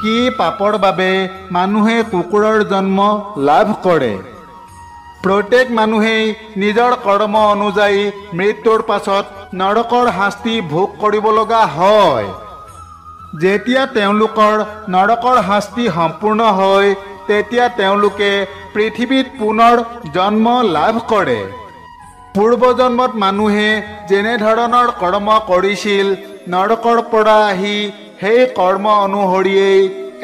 কি পাপৰ বাবে মানুহে কুকুৰৰ জন্ম লাভ কৰে। প্ৰত্যেক মানুহেই নিজৰ কৰ্ম অনুযায়ী মৃত্যুৰ পাছত নৰকৰ শাস্তি ভোগ কৰিব লগা হয়। যেতিয়া তেওঁলোকৰ নৰকৰ শাস্তি সম্পূৰ্ণ হয় তেতিয়া তেওঁলোকে পৃথিৱীত পুনৰ জন্ম লাভ কৰে। পূৰ্বজন্মত মানুহে যেনে ধৰণৰ কৰ্ম কৰিছিল নৰকৰ পৰা আহি সেই কৰ্ম অনুসৰিয়েই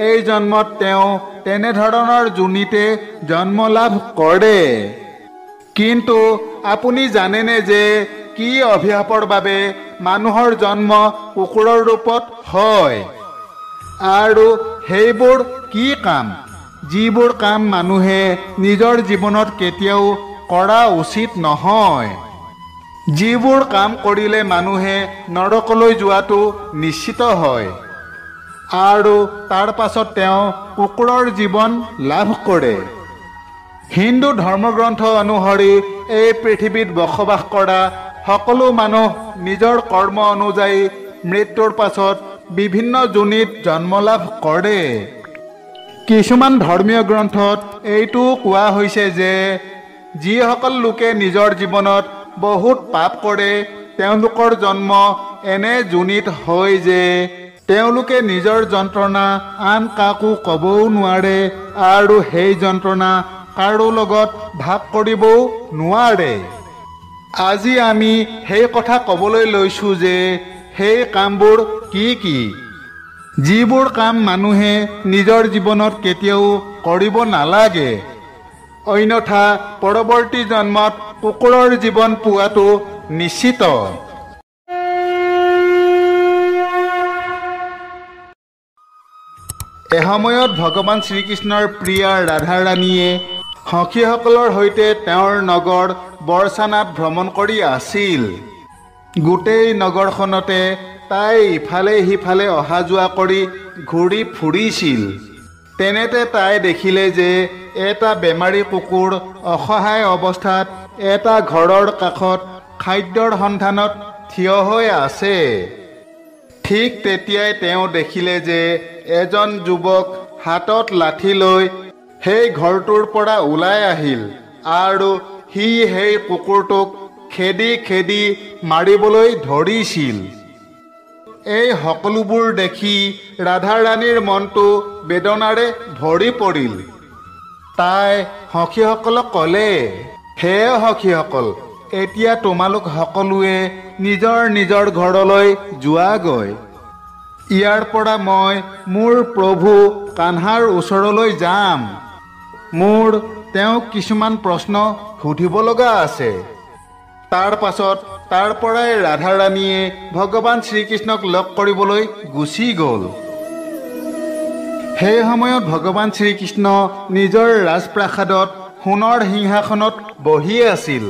এই জন্মত তেওঁ তেনেধৰণৰ যোনিতে জন্ম লাভ কৰে। কিন্তু আপুনি জানেনে যে কি অভিশাপৰ বাবে মানুহৰ জন্ম কুকুৰৰ ৰূপত হয় আৰু সেইবোৰ কি কাম যিবোৰ কাম মানুহে নিজৰ জীৱনত কেতিয়াও কৰা উচিত নহয়। যিবোৰ কাম কৰিলে মানুহে নৰকলৈ যোৱাটো নিশ্চিত হয় আৰু তাৰ পাছত তেওঁ কুকুৰৰ জীৱন লাভ কৰে। হিন্দু ধৰ্মগ্ৰন্থ অনুসৰি এই পৃথিৱীত বসবাস কৰা সকলো মানুহ নিজৰ কৰ্ম অনুযায়ী মৃত্যুৰ পাছত বিভিন্ন যোনিত জন্ম লাভ কৰে। কিছুমান ধৰ্মীয় গ্ৰন্থত এইটো কোৱা হৈছে যে যিসকল লোকে নিজৰ জীৱনত বহুত পাপ কৰে তেওঁলোকৰ জন্ম এনে যোনিত হয় যে তেওঁলোকে নিজৰ যন্ত্ৰণা আন কাকো ক'বও নোৱাৰে আৰু সেই যন্ত্ৰণা কাৰো লগত ভাগ কৰিবও নোৱাৰে। আজি আমি সেই কথা ক'বলৈ লৈছোঁ যে সেই কামবোৰ কি কি যিবোৰ কাম মানুহে নিজৰ জীৱনত কেতিয়াও কৰিব নালাগে, অন্যথা পৰৱৰ্তী জন্মত কুকুৰৰ জীৱন পোৱাটো নিশ্চিত। এসময়ত ভগৱান শ্ৰীকৃষ্ণৰ প্ৰিয়া ৰাধা ৰাণীয়ে সখীসকলৰ সৈতে তেওঁৰ নগৰ বৰসানাত ভ্ৰমণ কৰি আছিল। গোটেই নগৰখনতে তাই ইফালে সিফালে অহা যোৱা কৰি ঘূৰি ফুৰিছিল। তেনেতে তাই দেখিলে যে এটা বেমাৰী কুকুৰ অসহায় অৱস্থাত এটা ঘৰৰ কাষত খাদ্যৰ সন্ধানত থিয় হৈ আছে। ঠিক তেতিয়াই তেওঁ দেখিলে যে এজন যুৱক হাতত লাঠি লৈ সেই ঘৰটোৰ পৰা ওলাই আহিল আৰু সি সেই কুকুৰটোক খেদি খেদি মাৰিবলৈ ধৰিছিল। এই সকলোবোৰ দেখি ৰাধা ৰাণীৰ মনটো বেদনাৰে ভৰি পৰিল। তাই সখীসকলক ক'লে, হে সখীসকল, এতিয়া তোমালোক সকলোৱে নিজৰ নিজৰ ঘৰলৈ যোৱাগৈ। ইয়াৰ পৰা মই মোৰ প্ৰভু কানহাৰ ওচৰলৈ যাম। মোৰ তেওঁক কিছুমান প্ৰশ্ন সুধিব লগা আছে। তাৰ পাছত তাৰ পৰাই ৰাধা ৰাণীয়ে ভগৱান শ্ৰীকৃষ্ণক লগ কৰিবলৈ গুচি গ'ল। সেই সময়ত ভগৱান শ্ৰীকৃষ্ণ নিজৰ ৰাজপ্ৰাসাদত সোণৰ সিংহাসনত বহি আছিল।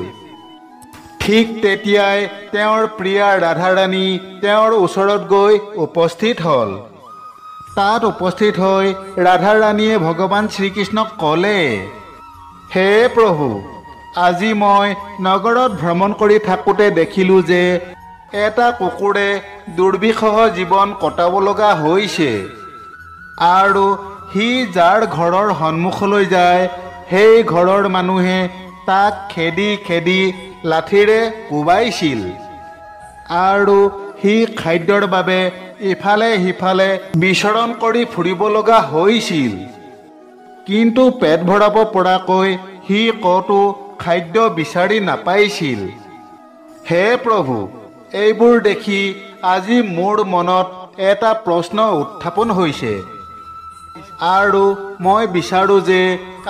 ঠিক তেতিয়াই তেওঁৰ প্ৰিয়া ৰাধা ৰাণী তেওঁৰ ওচৰত গৈ উপস্থিত হ'ল। তাত উপস্থিত হৈ ৰাধা ৰাণীয়ে ভগৱান শ্ৰীকৃষ্ণক ক'লে, হে প্ৰভু, আজি মই নগৰত ভ্ৰমণ কৰি থাকোঁতে দেখিলোঁ যে এটা কুকুৰে দুৰ্বিষহ জীৱন কটাব লগা হৈছে আৰু সি যাৰ ঘৰৰ সন্মুখলৈ যায় সেই ঘৰৰ মানুহে তাক খেদি খেদি লাঠিৰে কোবাইছিল আৰু সি খাদ্যৰ বাবে ইফালে সিফালে বিচৰণ কৰি ফুৰিব লগা হৈছিল। কিন্তু পেট ভৰাব পৰাকৈ সি ক'তো খাদ্য বিচাৰি নাপাইছিল। হে প্ৰভু, এইবোৰ দেখি আজি মোৰ মনত এটা প্ৰশ্ন উত্থাপন হৈছে আৰু মই বিচাৰোঁ যে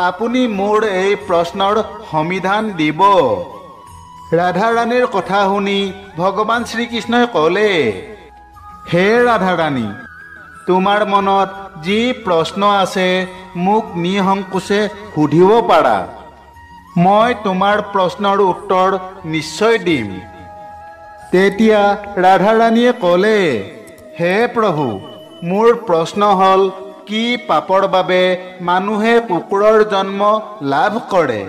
আপুনি মোৰ এই প্ৰশ্নৰ সমাধান দিব। ৰাধা ৰাণীৰ কথা শুনি ভগৱান শ্ৰীকৃষ্ণই ক'লে, হে ৰাধা ৰাণী, তোমাৰ মনত যি প্ৰশ্ন আছে মোক নিসংকোচে সুধিব পাৰা। মই তোমাৰ প্ৰশ্নৰ উত্তৰ নিশ্চয় দিম। তেতিয়া ৰাধা ৰাণীয়ে ক'লে, হে প্ৰভু, মোৰ প্ৰশ্ন হ'ল কি পাপৰ বাবে মানুহে কুকুৰৰ জন্ম লাভ কৰে।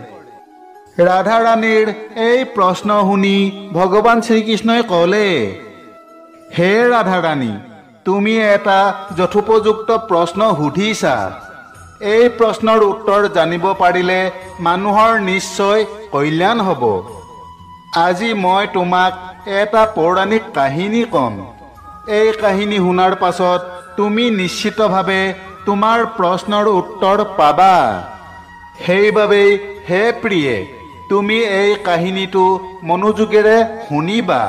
ৰাধা ৰাণীৰ এই প্ৰশ্ন শুনি ভগৱান শ্ৰীকৃষ্ণই ক'লে, হে ৰাধা ৰাণী, তুমি এটা যথোপযুক্ত প্ৰশ্ন সুধিছা। এই প্ৰশ্নৰ উত্তৰ জানিব পাৰিলে মানুহৰ নিশ্চয় কল্যাণ হ'ব। আজি মই তোমাক এটা পৌৰাণিক কাহিনী ক'ম। এই কাহিনী শুনাৰ পাছত তুমি নিশ্চিতভাৱে তোমাৰ প্ৰশ্নৰ উত্তৰ পাবা। সেইবাবেই হে প্ৰিয়ে, তুমি এই কাহিনীটো মনোযোগেৰে শুনিবা।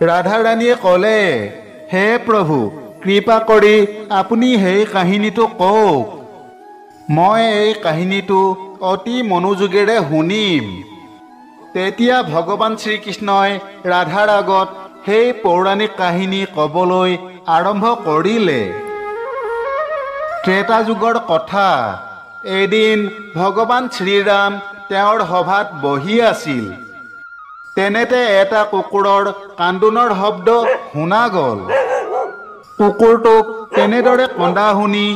ৰাধাৰাণীয়ে ক'লে, হে প্ৰভু, কৃপা কৰি আপুনি সেই কাহিনীটো কওক। মই এই কাহিনীটো অতি মনোযোগেৰে শুনিম। তেতিয়া ভগৱান শ্ৰীকৃষ্ণই ৰাধাৰ আগত সেই পৌৰাণিক কাহিনী ক'বলৈ আৰম্ভ কৰিলে। ত্ৰেতা যুগৰ কথা। এদিন ভগৱান শ্ৰীৰাম তেওঁৰ সভাত বহি আছিল। তেনেতে এটা কুকুৰৰ কান্দোনৰ শব্দ শুনা গ'ল। কুকুৰটোক তেনেদৰে কন্দা শুনি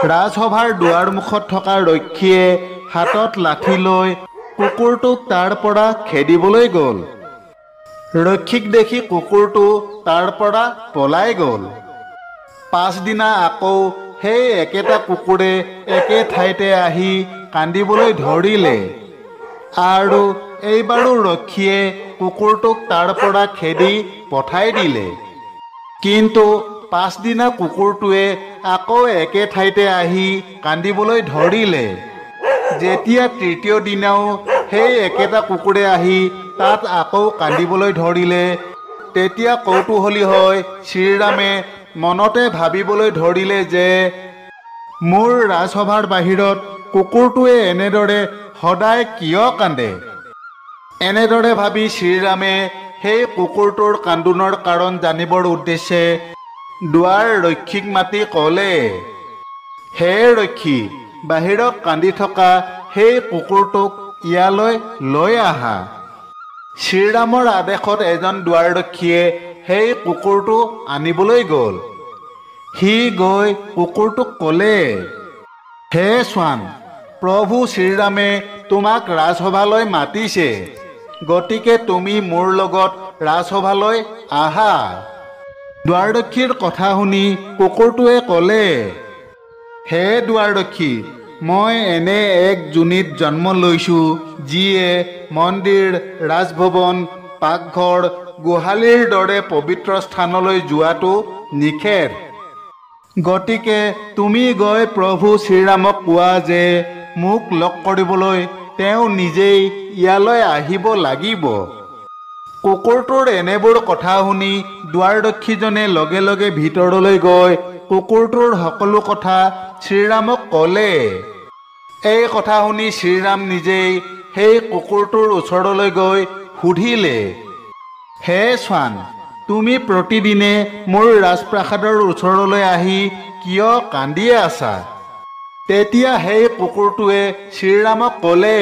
ৰাজসভাৰ দুৱাৰমুখত থকা ৰক্ষীয়ে হাতত লাঠি লৈ কুকুৰটোক তাৰ পৰা খেদিবলৈ গ'ল। ৰক্ষীক দেখি কুকুৰটো তাৰ পৰা পলাই গ'ল। পাছদিনা আকৌ সেই একেটা কুকুৰে একে ঠাইতে আহি কান্দিবলৈ ধৰিলে আৰু এইবাৰো ৰক্ষীয়ে কুকুৰটোক তাৰ পৰা খেদি পঠাই দিলে। কিন্তু পাছদিনা কুকুৰটোৱে আকৌ একে ঠাইতে আহি কান্দিবলৈ ধৰিলে। যেতিয়া তৃতীয় দিনাও সেই একেটা কুকুৰে আহি তাত আকৌ কান্দিবলৈ ধৰিলে, তেতিয়া কৌতূহলী হৈ শ্ৰীৰামে মনতে ভাবিবলৈ ধৰিলে যে মোৰ ৰাজসভাৰ বাহিৰত কুকুৰটোৱে এনেদৰে সদায় কিয় কান্দে। এনেদৰে ভাবি শ্ৰীৰামে সেই কুকুৰটোৰ কান্দোনৰ কাৰণ জানিবৰ উদ্দেশ্যে দুৱাৰ ৰক্ষীক মাতি ক'লে, হে ৰক্ষী, বাহিৰত কান্দি থকা সেই কুকুৰটোক ইয়ালৈ লৈ আহা। শ্ৰীৰামৰ আদেশত এজন দুৱাৰৰক্ষীয়ে সেই কুকুৰটো আনিবলৈ গ'ল। সি গৈ কুকুৰটোক ক'লে, হে স্বান, প্ৰভু শ্ৰীৰামে তোমাক ৰাজসভালৈ মাতিছে, গতিকে তুমি মোৰ লগত ৰাজসভালৈ আহা। দুৱাৰৰক্ষীৰ কথা শুনি কুকুৰটোৱে ক'লে, হে দুৱাৰৰক্ষী, মই এনে এক যোনিত জন্ম লৈছোঁ যিয়ে মন্দিৰ, ৰাজভৱন, পাকঘৰ, গোহালিৰ দৰে পবিত্ৰ স্থানলৈ যোৱাটো নিষেধ। গতিকে তুমি গৈ প্ৰভু শ্ৰীৰামক কোৱা যে মোক লগ কৰিবলৈ তেওঁ নিজেই ইয়ালৈ আহিব লাগিব। কুকুৰটোৰ এনেবোৰ কথা শুনি দুৱাৰৰক্ষীজনে লগে লগে ভিতৰলৈ গৈ কুকুৰটোৰ সকলো কথা শ্ৰীৰামক ক'লে। এই কথা শুনি শ্ৰীৰাম নিজেই সেই কুকুৰটোৰ ওচৰলৈ গৈ সুধিলে, হে স্বান, তুমি প্ৰতিদিনে মোৰ ৰাজপ্ৰাসাদৰ ওচৰলৈ আহি কিয় কান্দি আছা? তেতিয়া সেই কুকুৰটোৱে শ্ৰীৰামক ক'লে,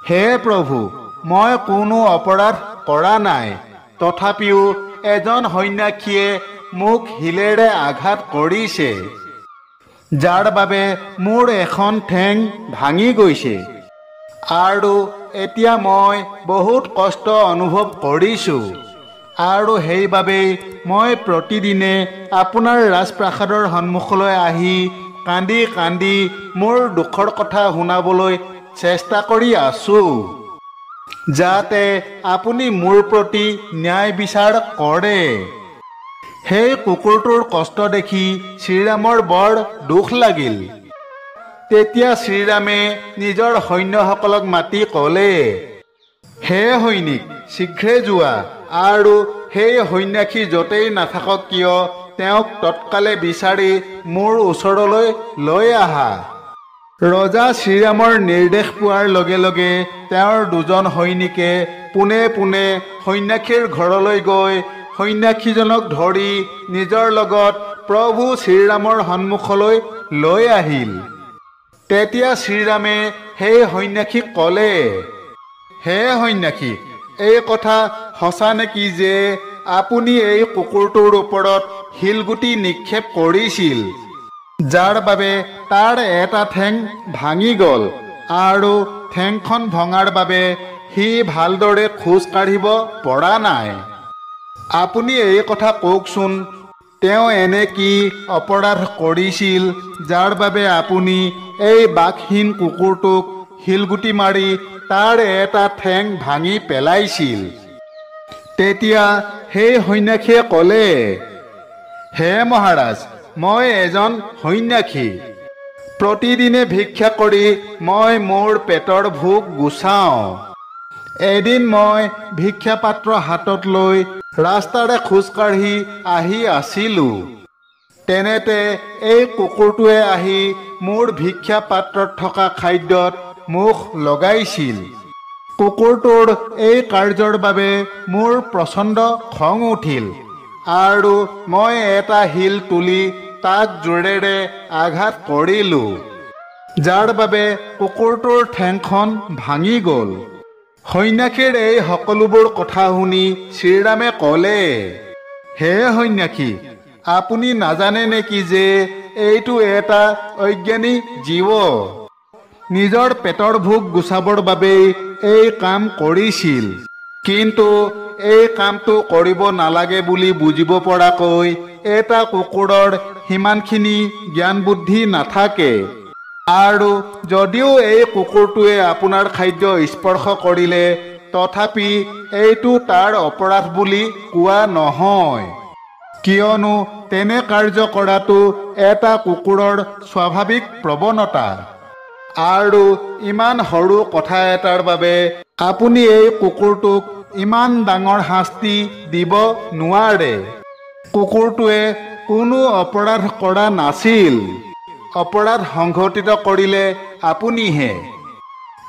হে প্ৰভু, মই কোনো অপৰাধ কৰা নাই, তথাপিও এজন সন্যাসীয়ে মোক শিলেৰে আঘাত কৰিছে, যাৰ বাবে মোৰ এখন ঠেং ভাঙি গৈছে আৰু এতিয়া মই বহুত কষ্ট অনুভৱ কৰিছোঁ আৰু সেইবাবেই মই প্ৰতিদিনে আপোনাৰ ৰাজপ্ৰাসাদৰ সন্মুখলৈ আহি কান্দি কান্দি মোৰ দুখৰ কথা শুনাবলৈ চেষ্টা কৰি আছোঁ, যাতে আপুনি মোৰ প্ৰতি ন্যায় বিচাৰ কৰে। সেই কুকুৰটোৰ কষ্ট দেখি শ্ৰীৰামৰ বৰ দুখ লাগিল। তেতিয়া শ্ৰীৰামে নিজৰ সৈন্যসকলক মাতি ক'লে, হে সৈনিক, শীঘ্ৰে যোৱা আৰু সেই সন্যাসী য'তেই নাথাকক কিয় তেওঁক তৎকালে বিচাৰি মোৰ ওচৰলৈ লৈ আহা। ৰজা শ্ৰীৰামৰ নিৰ্দেশ পোৱাৰ লগে লগে তেওঁৰ দুজন সৈনিকে পোনে পোনে সন্যাসীৰ ঘৰলৈ গৈ সন্যাসীজনক ধৰি নিজৰ লগত প্ৰভু শ্ৰীৰামৰ সন্মুখলৈ লৈ আহিল। তেতিয়া শ্ৰীৰামে সেই সন্যাসীক ক'লে, হে সন্যাসী, এই কথা সঁচা নেকি যে আপুনি এই কুকুৰটোৰ ওপৰত শিলগুটি নিক্ষেপ কৰিছিল, যাৰ বাবে তাৰ এটা ঠেং ভাঙি গ'ল আৰু ঠেংখন ভঙাৰ বাবে সি ভালদৰে খোজ কাঢ়িব পৰা নাই? আপুনি এই কথা কওকচোন, তেওঁ এনে কি অপৰাধ কৰিছিল যাৰ বাবে আপুনি এই বাকহীন কুকুৰটোক শিলগুটি মাৰি তাৰ এটা ঠেং ভাঙি পেলাইছিল? তেতিয়া সেই সন্যাসীয়ে ক'লে, হে মহাৰাজ, মই এজন সন্যাসী। প্ৰতিদিনে ভিক্ষা কৰি মই মোৰ পেটৰ ভোক গুচাওঁ। এদিন মই ভিক্ষা পাত্ৰ হাতত লৈ ৰাস্তাৰে খোজকাঢ়ি আহি আছিলোঁ। তেনেতে এই কুকুৰটোৱে আহি মোৰ ভিক্ষা পাত্ৰত থকা খাদ্যত মুখ লগাইছিল। কুকুৰটোৰ এই কাৰ্যৰ বাবে মোৰ প্ৰচণ্ড খং উঠিল আৰু মই এটা শিল তুলি তাক জোৰেৰে আঘাত কৰিলোঁ, যাৰ বাবে কুকুৰটোৰ ঠেংখন ভাঙি গ'ল। সন্যাসীৰ এই সকলোবোৰ কথা শুনি শ্ৰীৰামে ক'লে, হে সন্যাসী, আপুনি নাজানে নেকি যে এইটো এটা অজ্ঞানী জীৱ? নিজৰ পেটৰ ভোক গুচাবৰ বাবেই এই কাম কৰিছিল, কিন্তু এই কামটো কৰিব নালাগে বুলি বুজিব পৰাকৈ এটা কুকুৰৰ সিমানখিনি জ্ঞান বুদ্ধি নাথাকে। আৰু যদিও এই কুকুৰটোৱে আপোনাৰ খাদ্য স্পৰ্শ কৰিলে, তথাপি এইটো তাৰ অপৰাধ বুলি কোৱা নহয়, কিয়নো তেনে কাৰ্য কৰাটো এটা কুকুৰৰ স্বাভাৱিক প্ৰৱণতা। আৰু ইমান সৰু কথা এটাৰ বাবে আপুনি এই কুকুৰটোক ইমান ডাঙৰ শাস্তি দিব নোৱাৰে। কুকুৰটোৱে কোনো অপৰাধ কৰা নাছিল। অপৰাধ সংঘটিত কৰিলে আপুনিহে,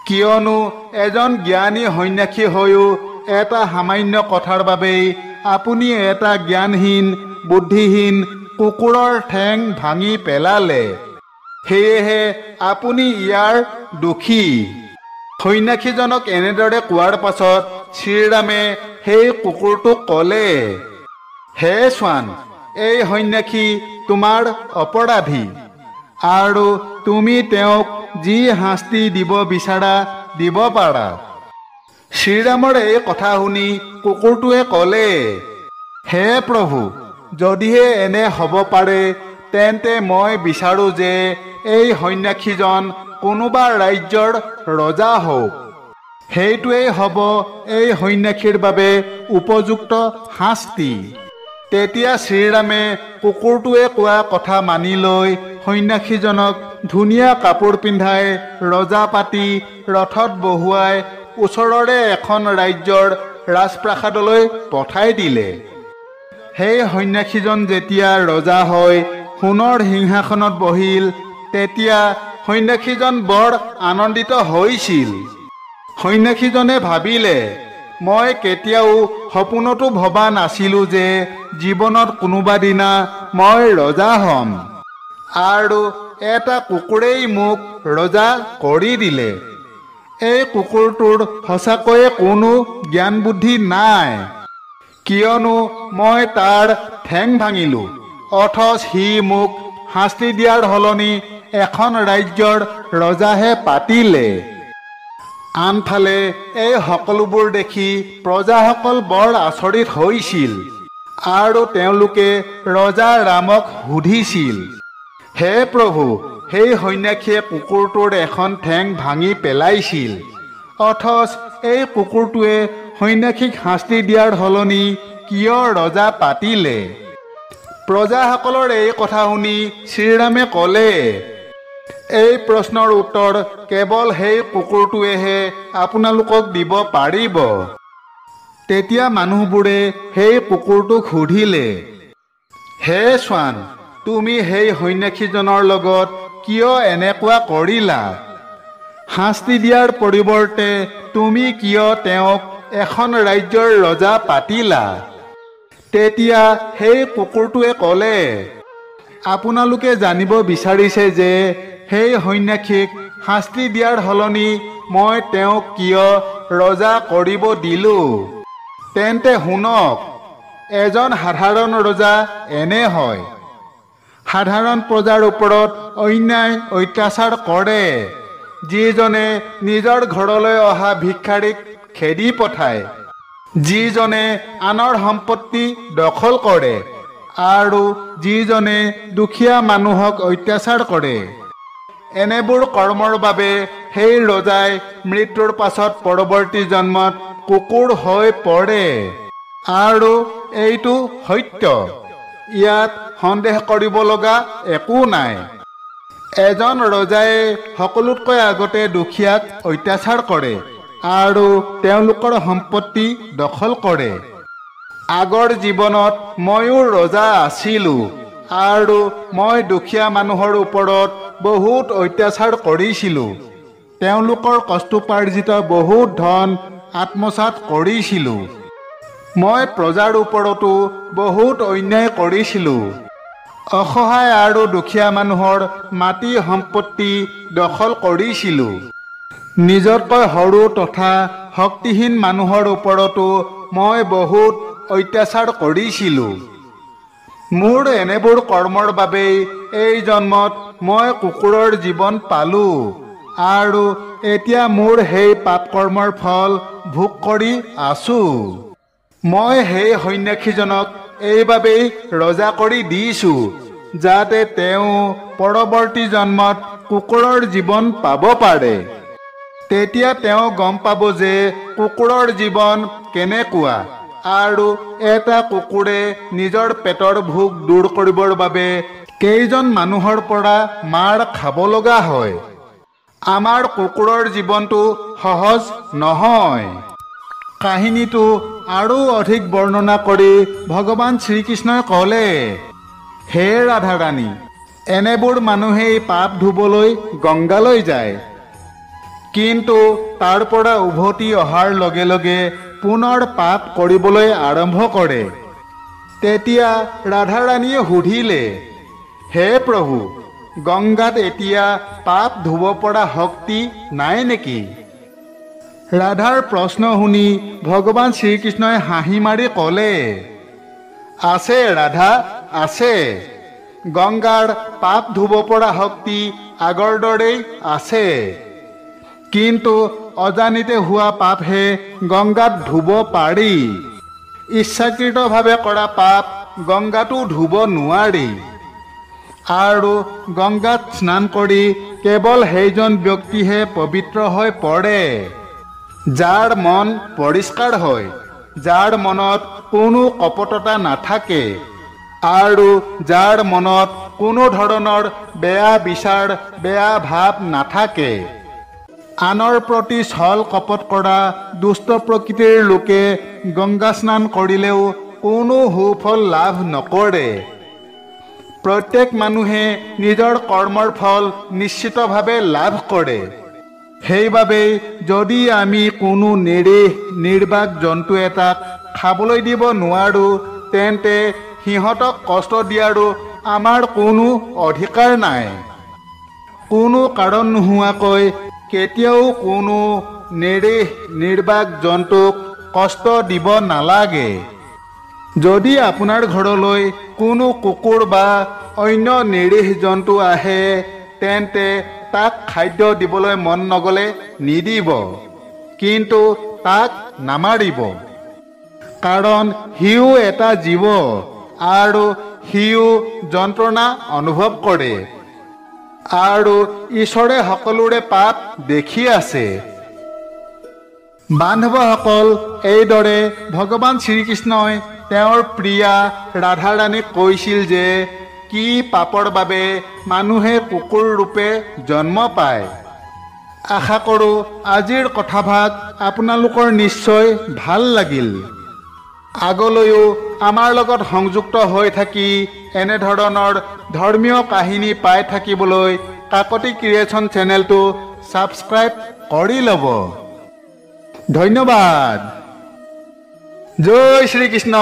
কিয়নো এজন জ্ঞানী সন্যাসী হৈও এটা সামান্য কথাৰ বাবেই আপুনি এটা জ্ঞানহীন বুদ্ধিহীন কুকুৰৰ ঠেং ভাঙি পেলালে। সেয়েহে আপুনি ইয়াৰ দোষী। সন্যাসীজনক এনেদৰে কোৱাৰ পাছত শ্ৰীৰামে সেই কুকুৰটোক ক'লে, হে শ্বান, এই সন্যাসী তোমাৰ অপৰাধী আৰু তুমি তেওঁক যি শাস্তি দিব বিচাৰা দিব পাৰা। শ্ৰীৰামৰ এই কথা শুনি কুকুৰটোৱে ক'লে, হে প্ৰভু, যদিহে এনে হ'ব পাৰে, তেন্তে মই বিচাৰোঁ যে এই সন্যাসীজন কোনোবা ৰাজ্যৰ ৰজা হওক। সেইটোৱেই হ'ব এই সন্যাসীৰ বাবে উপযুক্ত শাস্তি। তেতিয়া শ্ৰীৰামে কুকুৰটোৱে কোৱা কথা মানি লৈ সন্যাসীজনক ধুনীয়া কাপোৰ পিন্ধাই ৰজা পাতি ৰথত বহুৱাই ওচৰৰে এখন ৰাজ্যৰ ৰাজপ্ৰাসাদলৈ পঠাই দিলে। সেই সন্যাসীজন যেতিয়া ৰজা হৈ সোণৰ সিংহাসনত বহিল, তেতিয়া সন্যাসীজন বৰ আনন্দিত হৈছিল। সন্যাসীজনে ভাবিলে, মই কেতিয়াও সপোনতো ভবা নাছিলোঁ যে জীৱনত কোনোবা দিনা মই ৰজা হ'ম, আৰু এটা কুকুৰেই মোক ৰজা কৰি দিলে। এই কুকুৰটোৰ সঁচাকৈয়ে কোনো জ্ঞান বুদ্ধি নাই, কিয়নো মই তাৰ ঠেং ভাঙিলোঁ, অথচ সি মোক শাস্তি দিয়াৰ সলনি এখন ৰাজ্যৰ ৰজাহে পাতিলে। আনফালে এই সকলোবোৰ দেখি প্ৰজাসকল বৰ আচৰিত হৈছিল আৰু তেওঁলোকে ৰজা ৰামক সুধিছিল, হে প্ৰভু, সেই সন্যাসীয়ে কুকুৰটোৰ এখন ঠেং ভাঙি পেলাইছিল, অথচ এই কুকুৰটোৱে সন্যাসীক শাস্তি দিয়াৰ সলনি কিয় ৰজা পাতিলে? প্ৰজাসকলৰ এই কথা শুনি শ্ৰীৰামে ক'লে, এই প্ৰশ্নৰ উত্তৰ কেৱল সেই কুকুৰটোৱেহে আপোনালোকক দিব পাৰিব। তেতিয়া মানুহবোৰে সেই কুকুৰটোক সুধিলে, হে শ্বান, তুমি সেই সন্যাসীজনৰ লগত কিয় এনেকুৱা কৰিলা? শাস্তি দিয়াৰ পৰিৱৰ্তে তুমি কিয় তেওঁক এখন ৰাজ্যৰ ৰজা পাতিলা? তেতিয়া সেই কুকুৰটোৱে ক'লে, আপোনালোকে জানিব বিচাৰিছে যে সেই সন্যাসীক শাস্তি দিয়াৰ সলনি মই তেওঁক কিয় ৰজা কৰিব দিলোঁ? তেন্তে শুনক, এজন সাধাৰণ ৰজা এনে হয়, সাধাৰণ প্ৰজাৰ ওপৰত অন্যায় অত্যাচাৰ কৰে, যিজনে নিজৰ ঘৰলৈ অহা ভিক্ষাৰীক খেদি পঠায়, যিজনে আনৰ সম্পত্তি দখল কৰে আৰু যিজনে দুখীয়া মানুহক অত্যাচাৰ কৰে। এনেবোৰ কৰ্মৰ বাবে সেই ৰজাই মৃত্যুৰ পাছত পৰৱৰ্তী জন্মত কুকুৰ হৈ পৰে। আৰু এইটো সত্য, ইয়াত সন্দেহ কৰিব লগা একো নাই। এজন ৰজাই সকলোতকৈ আগতে দুখীয়াক অত্যাচাৰ কৰে আৰু তেওঁলোকৰ সম্পত্তি দখল কৰে। আগৰ জীৱনত ময়ো ৰজা আছিলোঁ আৰু মই দুখীয়া মানুহৰ ওপৰত বহুত অত্যাচাৰ কৰিছিলোঁ। তেওঁলোকৰ কষ্টোপাৰ্জিত বহুত ধন আত্মসাৎ কৰিছিলোঁ। মই প্ৰজাৰ ওপৰতো বহুত অন্যায় কৰিছিলোঁ। অসহায় আৰু দুখীয়া মানুহৰ মাটি সম্পত্তি দখল কৰিছিলোঁ। নিজতকৈ সৰু তথা শক্তিহীন মানুহৰ ওপৰতো মই বহুত অত্যাচাৰ কৰিছিলোঁ। মোৰ এনেবোৰ কৰ্মৰ বাবেই এই জন্মত মই কুকুৰৰ জীৱন পালোঁ আৰু এতিয়া মোৰ সেই পাপ কৰ্মৰ ফল ভোগ কৰি আছোঁ। মই সেই সন্যাসীজনক এইবাবেই ৰজা কৰি দিছোঁ যাতে তেওঁ পৰৱৰ্তী জন্মত কুকুৰৰ জীৱন পাব পাৰে। তেতিয়া তেওঁ গম পাব যে কুকুৰৰ জীৱন কেনেকুৱা আৰু এটা কুকুৰে নিজৰ পেটৰ ভোক দূৰ কৰিবৰ বাবে কেইজন মানুহৰ পৰা মাৰ খাব লগা হয়। আমাৰ কুকুৰৰ জীৱনটো সহজ নহয়। কাহিনীটো আৰু অধিক বৰ্ণনা কৰি ভগৱান শ্ৰীকৃষ্ণই ক'লে, হে ৰাধাৰাণী, এনেবোৰ মানুহেই পাপ ধুবলৈ গংগালৈ যায়, কিন্তু তাৰ পৰা উভতি অহাৰ লগে লগে পুনৰ পাপ কৰিবলৈ আৰম্ভ কৰে। তেতিয়া ৰাধাৰাণীয়ে সুধিলে, হে প্ৰভু, গংগাত এতিয়া পাপ ধুব পৰা শক্তি নাই নেকি? ৰাধাৰ প্ৰশ্ন শুনি ভগৱান শ্ৰীকৃষ্ণই হাঁহি মাৰি ক'লে, আছে ৰাধা, আছে। গংগাৰ পাপ ধুব পৰা শক্তি আগৰ দৰেই আছে, কিন্তু অজানিতে হোৱা পাপহে গংগাত ধুব পাৰি। ইচ্ছাকৃতভাৱে কৰা পাপ গংগাতো ধুব নোৱাৰি। আৰু গংগাত স্নান কৰি কেৱল সেইজন ব্যক্তিহে পবিত্ৰ হৈ পৰে, যাৰ মন পৰিষ্কাৰ হয়, যাৰ মনত কোনো কপটতা নাথাকে আৰু যাৰ মনত কোনো ধৰণৰ বেয়া বিচাৰ, বেয়া ভাৱ নাথাকে। আনৰ প্ৰতি ছল কপট কৰা দুষ্ট প্ৰকৃতিৰ লোকে গংগা স্নান কৰিলেও কোনো সুফল লাভ নকৰে। প্ৰত্যেক মানুহে নিজৰ কৰ্মৰ ফল নিশ্চিতভাৱে লাভ কৰে। সেইবাবেই যদি আমি কোনো নিৰীহ নিৰ্বাক জন্তু এটাক খাবলৈ দিব নোৱাৰোঁ, তেন্তে সিহঁতক কষ্ট দিয়াৰো আমাৰ কোনো অধিকাৰ নাই। কোনো কাৰণ নোহোৱাকৈ কেতিয়াও কোনো নিৰীহ নিৰ্বাক জন্তুক কষ্ট দিব নালাগে। যদি আপোনাৰ ঘৰলৈ কোনো কুকুৰ বা অন্য নিৰীহ জন্তু আহে, তেন্তে তাক খাদ্য দিবলৈ মন নগ'লে নিদিব, কিন্তু তাক নামাৰিব। কাৰণ সিও এটা জীৱ আৰু সিও যন্ত্ৰণা অনুভৱ কৰে আৰু ঈশ্বৰে সকলোৰে পাপ দেখি আছে। বান্ধৱসকল, এইদৰে ভগৱান শ্ৰীকৃষ্ণই তেওঁৰ প্ৰিয়া ৰাধাৰাণীক কৈছিল যে কি পাপৰ বাবে মানুহে কুকুৰ ৰূপে জন্ম পায়। আশা কৰোঁ আজিৰ কথাভাগ আপোনালোকৰ নিশ্চয় ভাল লাগিল। আগলৈও আমাৰ লগত সংযুক্ত হৈ থাকি এনেধৰণৰ ধৰ্মীয় কাহিনী পাই থাকিবলৈ কাকতি ক্ৰিয়েশ্যন চেনেলটো ছাবস্ক্ৰাইব কৰি ল'ব। ধন্যবাদ। জয় শ্ৰীকৃষ্ণ।